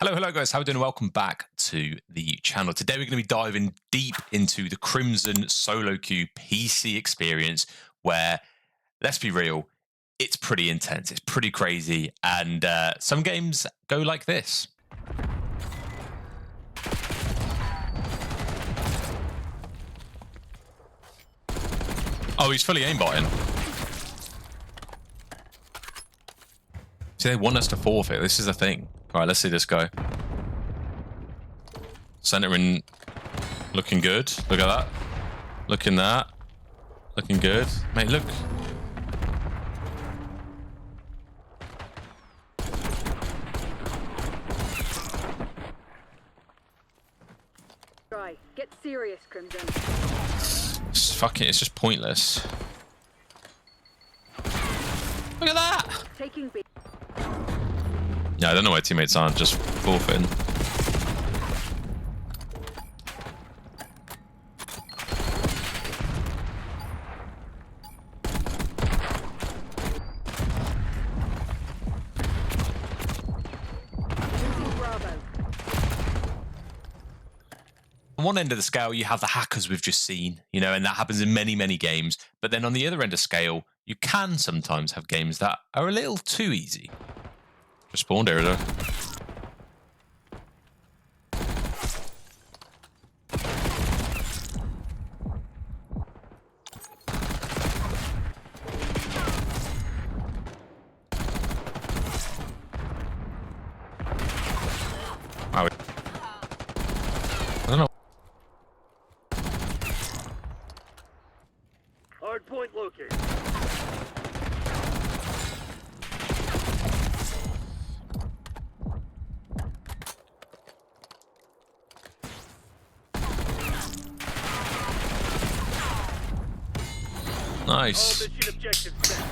Hello guys, how are we doing? Welcome back to the channel. Today we're going to be diving deep into the Crimson solo queue PC experience where, let's be real, it's pretty intense, it's pretty crazy, and some games go like this. Oh, he's fully aimbotting. See, they want us to forfeit. This is the thing. All right, let's see this guy. Centering, looking good. Look at that. Looking that. Looking good. Mate, look. Right, get serious, Crimson. It's fucking, it's just pointless. Look at that. Taking B. Yeah, I don't know why teammates aren't just forfeiting. On one end of the scale, you have the hackers we've just seen, you know, and that happens in many, many games. But then on the other end of scale, you can sometimes have games that are a little too easy. Just spawned here, though. Wow. I don't know. Hard point located. Nice.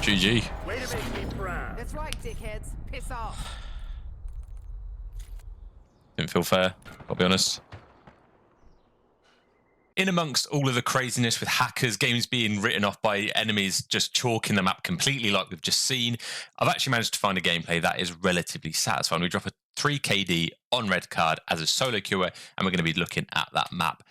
GG. Way to make me proud. That's right, dickheads. Piss off. Didn't feel fair, I'll be honest. In amongst all of the craziness with hackers, games being written off by enemies, just chalking the map completely like we've just seen, I've actually managed to find a gameplay that is relatively satisfying. We drop a 3 KD on red card as a solo queuer, and we're going to be looking at that map.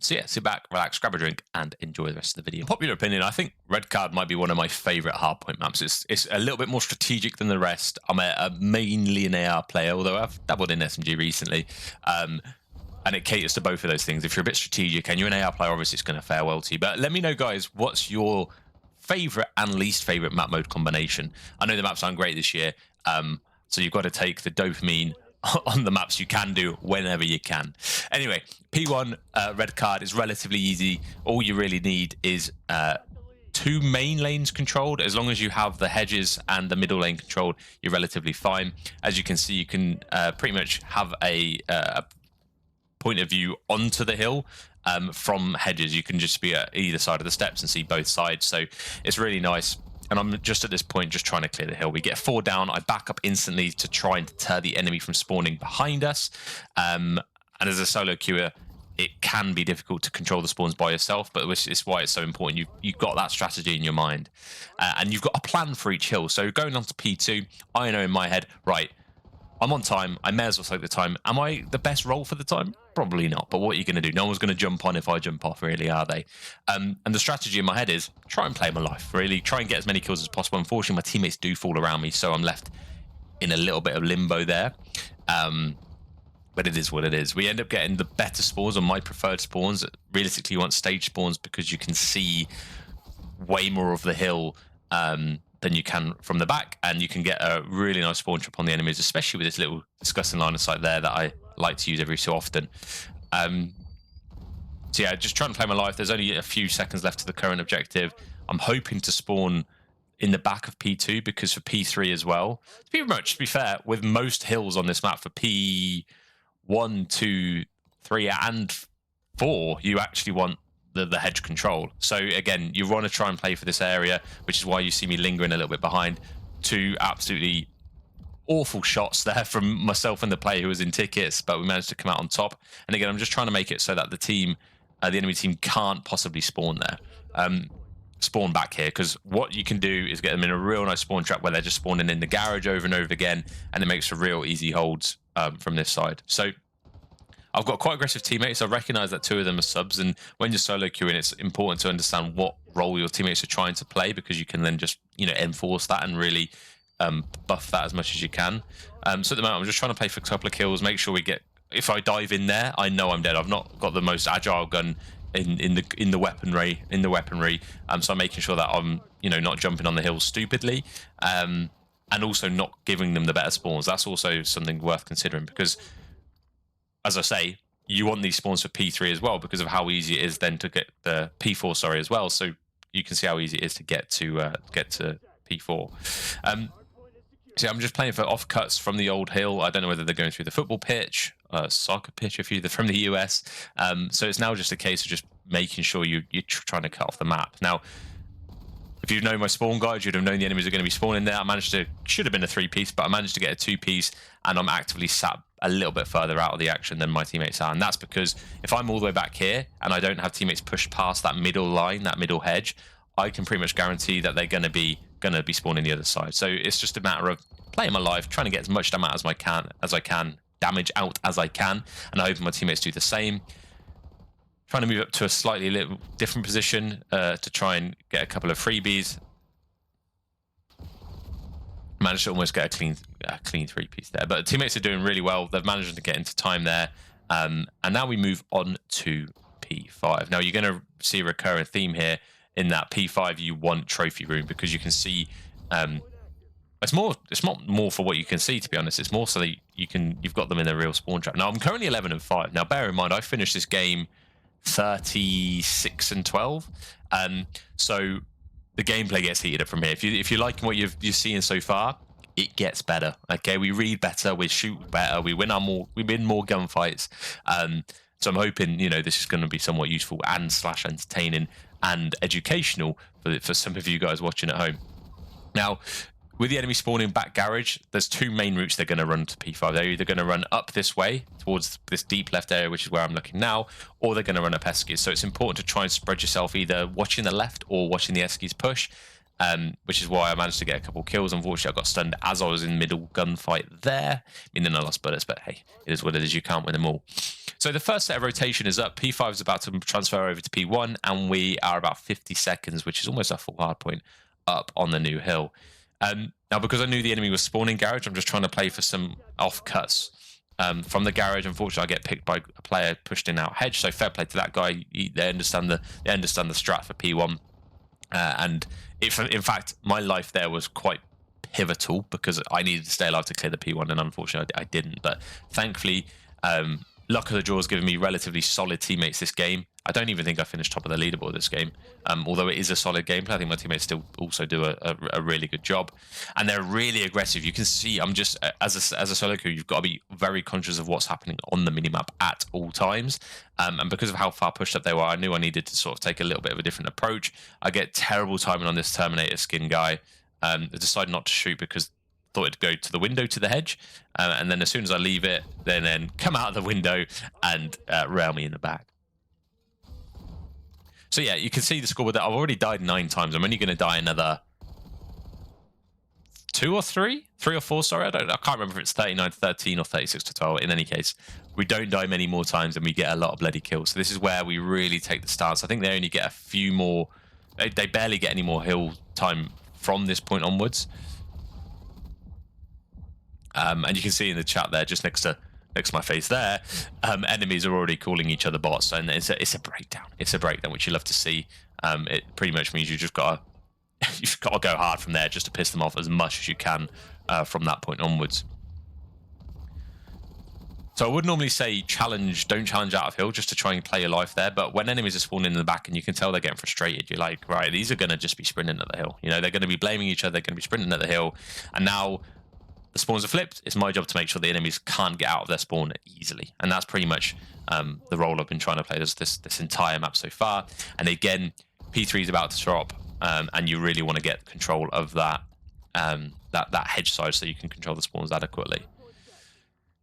So yeah, sit back, relax, grab a drink, and enjoy the rest of the video. Popular opinion, I think red card might be one of my favourite hardpoint maps. It's a little bit more strategic than the rest. I'm mainly an AR player, although I've dabbled in SMG recently. And it caters to both of those things. If you're a bit strategic and you're an AR player, obviously it's going to fare well to you. But let me know, guys, what's your favourite and least favourite map mode combination? I know the maps aren't great this year, so you've got to take the dopamine on the maps you can do whenever you can. Anyway, P1 red card is relatively easy. All you really need is 2 main lanes controlled. As long as you have the hedges and the middle lane controlled, you're relatively fine. As you can see, you can pretty much have a point of view onto the hill from hedges. You can just be at either side of the steps and see both sides, so it's really nice. And I'm just at this point just trying to clear the hill. We get 4 down. I back up instantly to try and deter the enemy from spawning behind us. And as a solo queuer, it can be difficult to control the spawns by yourself, but which is why it's so important. You've got that strategy in your mind. And you've got a plan for each hill. So going on to P2, I know in my head, right, I'm on time. I may as well take the time. Am I the best role for the time? Probably not. But what are you going to do? No one's going to jump on if I jump off, really, are they? And the strategy in my head is try and play my life, really. Try and get as many kills as possible. Unfortunately, my teammates do fall around me, so I'm left in a little bit of limbo there. But it is what it is. We end up getting the better spawns, or my preferred spawns. Realistically, you want stage spawns because you can see way more of the hill than you can from the back, and you can get a really nice spawn trap on the enemies, especially with this little disgusting line of sight there that I like to use every so often. So yeah, just trying to play my life. There's only a few seconds left to the current objective. I'm hoping to spawn in the back of P2, because for P3 as well, to be fair, with most hills on this map for P1, 2, 3, and 4, you actually want the hedge control. So again, you want to try and play for this area, which is why you see me lingering a little bit behind. 2 absolutely awful shots there from myself and the player who was in tickets, but we managed to come out on top. And again, I'm just trying to make it so that the enemy team can't possibly spawn there. spawn back here, because what you can do is get them in a real nice spawn trap where they're just spawning in the garage over and over again, and it makes for real easy holds from this side. So I've got quite aggressive teammates. I recognize that 2 of them are subs, and when you're solo queuing, it's important to understand what role your teammates are trying to play, because you can then just, you know, enforce that and really buff that as much as you can. So at the moment, I'm just trying to play for a couple of kills, make sure we get. If I dive in there, I know I'm dead. I've not got the most agile gun in the weaponry. So I'm making sure that I'm, you know, not jumping on the hill stupidly, and also not giving them the better spawns. That's also something worth considering, because, as I say, you want these spawns for P3 as well, because of how easy it is then to get the P4, sorry, as well. So you can see how easy it is to get to P4. So I'm just playing for offcuts from the old hill. I don't know whether they're going through the football pitch, soccer pitch if you're from the US. So it's now just a case of just making sure you're trying to cut off the map. Now, if you know my spawn guide, you'd have known the enemies are going to be spawning there. Should have been a 3-piece, but I managed to get a 2-piece, and I'm actively sat a little bit further out of the action than my teammates are. And that's because if I'm all the way back here and I don't have teammates push past that middle line, that middle hedge, I can pretty much guarantee that they're going to be spawning the other side. So it's just a matter of playing my life, trying to get as much damage out as I can, and I hope my teammates do the same. Trying to move up to a slightly little different position to try and get a couple of freebies. Managed to almost get a clean 3-piece there, but the teammates are doing really well. They've managed to get into time there, and now we move on to P5. Now you're going to see a recurring theme here. In that P5, you want trophy room, because you can see it's not more for what you can see, to be honest. It's more so that you've got them in a real spawn trap. Now I'm currently 11-5. Now bear in mind, I finished this game 36-12, so the gameplay gets heated up from here. If you're liking what you're seeing so far, it gets better. Okay, we read better, we shoot better, we win more gunfights. So I'm hoping, you know, this is going to be somewhat useful and / entertaining and educational for some of you guys watching at home. Now, with the enemy spawning back garage, there's 2 main routes they're going to run to P5. They're either going to run up this way towards this deep left area, which is where I'm looking now, or they're going to run up Eskies. So it's important to try and spread yourself, either watching the left or watching the Eskies push, which is why I managed to get a couple of kills. Unfortunately, I got stunned as I was in middle gunfight there. I mean, then I lost bullets, but hey, it is what it is. You can't win them all. So the first set of rotation is up. P5 is about to transfer over to P1, and we are about 50 seconds, which is almost a full hard point, up on the new hill. Now, because I knew the enemy was spawning garage, I'm just trying to play for some offcuts from the garage. Unfortunately, I get picked by a player pushed in out hedge, so fair play to that guy. They understand the strat for P1, and in fact, my life there was quite pivotal, because I needed to stay alive to clear the P1, and unfortunately, I didn't. But thankfully, luck of the draw has given me relatively solid teammates this game. I don't even think I finished top of the leaderboard this game, although it is a solid gameplay. I think my teammates still also do a really good job, and they're really aggressive. You can see I'm just as a solo queue, you've got to be very conscious of what's happening on the minimap at all times, and because of how far pushed up they were, I knew I needed to sort of take a little bit of a different approach. I get terrible timing on this Terminator skin guy. I decided not to shoot because I thought it'd go to the window to the hedge, and then as soon as I leave it, then come out of the window and rail me in the back. So yeah, you can see the scoreboard there. I've already died 9 times. I'm only going to die another 2 or 3? 3 or 4, sorry. I can't remember if it's 39-13 or 36-12. In any case, we don't die many more times and we get a lot of bloody kills. So this is where we really take the stance. I think they only get a few more. They barely get any more hill time from this point onwards. And you can see in the chat there, just next to my face there, enemies are already calling each other bots, and it's a breakdown. It's a breakdown, which you love to see. It pretty much means you've got to go hard from there just to piss them off as much as you can from that point onwards. So I would normally say don't challenge out of hill, just to try and play your life there. But when enemies are spawning in the back and you can tell they're getting frustrated, you're like, right, these are going to just be sprinting at the hill. You know, they're going to be blaming each other. They're going to be sprinting at the hill, and now the spawns are flipped. It's my job to make sure the enemies can't get out of their spawn easily, and that's pretty much the role I've been trying to play this entire map so far. And again, P3 is about to drop, and you really want to get control of that hedge side so you can control the spawns adequately.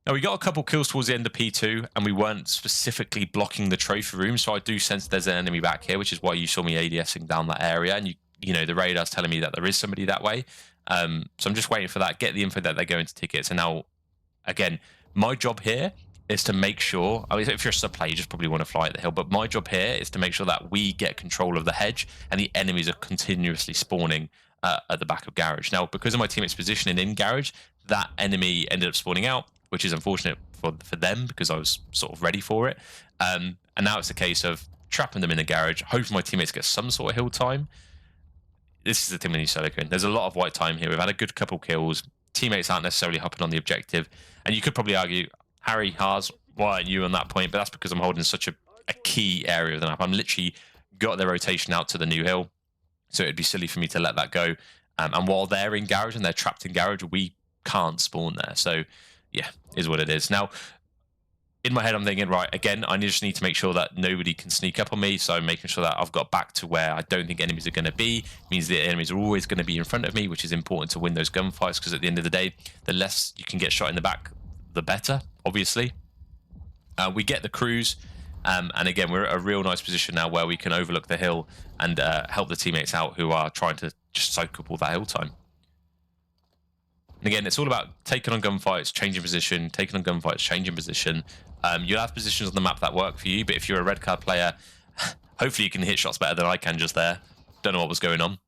Now, we got a couple kills towards the end of P2, and we weren't specifically blocking the trophy room, so I do sense there's an enemy back here, which is why you saw me ADSing down that area, and you know, the radar's telling me that there is somebody that way. So I'm just waiting for that, get the info that they're going to tickets, and now, again, my job here is to make sure, I mean, if you're a sub player, you just probably want to fly at the hill, but my job here is to make sure that we get control of the hedge, and the enemies are continuously spawning at the back of garage. Now, because of my teammates positioning in garage, that enemy ended up spawning out, which is unfortunate for them because I was sort of ready for it. And now it's a case of trapping them in the garage, hoping my teammates get some sort of hill time. This is the thing when you solo queue. There's a lot of white time here. We've had a good couple kills. Teammates aren't necessarily hopping on the objective. And you could probably argue, Harry, Harrz, why aren't you on that point? But that's because I'm holding such a key area of the map. I'm literally got their rotation out to the new hill. So it'd be silly for me to let that go. And while they're in garage and they're trapped in garage, we can't spawn there. So yeah, is what it is. Now, in my head, I'm thinking, right, again, I just need to make sure that nobody can sneak up on me. So I'm making sure that I've got back to where I don't think enemies are going to be. It means the enemies are always going to be in front of me, which is important to win those gunfights, because at the end of the day, the less you can get shot in the back, the better, obviously. We get the cruise. And again, we're at a real nice position now where we can overlook the hill and help the teammates out who are trying to just soak up all that hill time. And again, it's all about taking on gunfights, changing position, taking on gunfights, changing position. You'll have positions on the map that work for you, but if you're a red card player, hopefully you can hit shots better than I can just there. Don't know what was going on.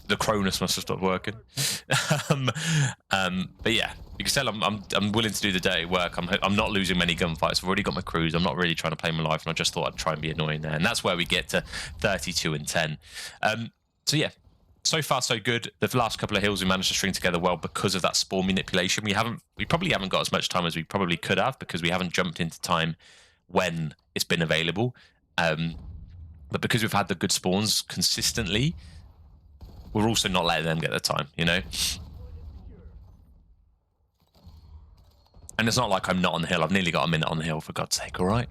The Cronus must have stopped working. But yeah, you can tell I'm willing to do the dirty work. I'm not losing many gunfights. I've already got my cruise. I'm not really trying to play my life, and I just thought I'd try and be annoying there. And that's where we get to 32 and 10. So yeah, so far so good. The last couple of hills we managed to string together well because of that spawn manipulation. We probably haven't got as much time as we probably could have because we haven't jumped into time when it's been available. But because we've had the good spawns consistently, we're also not letting them get the time, you know? And it's not like I'm not on the hill. I've nearly got a minute on the hill, for God's sake, all right?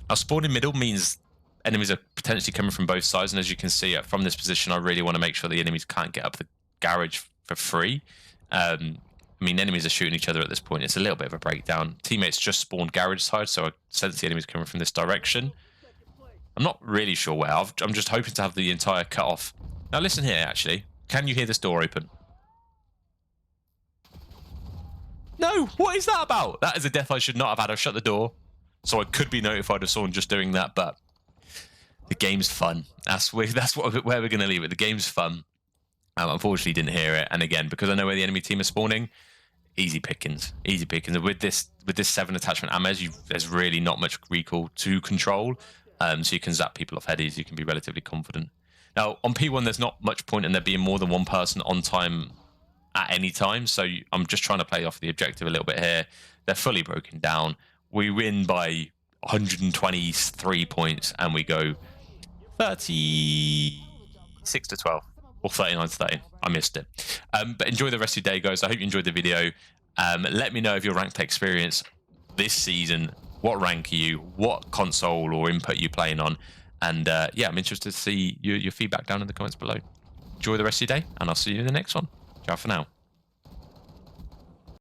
Now, spawning middle means enemies are potentially coming from both sides, and as you can see from this position, I really want to make sure the enemies can't get up the garage for free. I mean, enemies are shooting each other at this point. It's a little bit of a breakdown. Teammates just spawned garage side, so I sense the enemies coming from this direction. I'm not really sure where. I'm just hoping to have the entire cut off. Now, listen here, actually. Can you hear this door open? No, what is that about? That is a death I should not have had. I've shut the door, so I could be notified of someone just doing that, but the game's fun. That's where we're going to leave it. The game's fun. Unfortunately, didn't hear it. And again, because I know where the enemy team is spawning, easy pickings. Easy pickings. With this 7 attachment Amez, there's really not much recoil to control. So you can zap people off headies. You can be relatively confident. Now, on P1, there's not much point in there being more than one person on time at any time. So I'm just trying to play off the objective a little bit here. They're fully broken down. We win by 123 points, and we go 36 to 12 or 39 to 13. I missed it. But enjoy the rest of your day, guys. I hope you enjoyed the video. Let me know of your ranked experience this season. What rank are you? What console or input are you playing on? And yeah, I'm interested to see your feedback down in the comments below. Enjoy the rest of your day, and I'll see you in the next one. Ciao for now.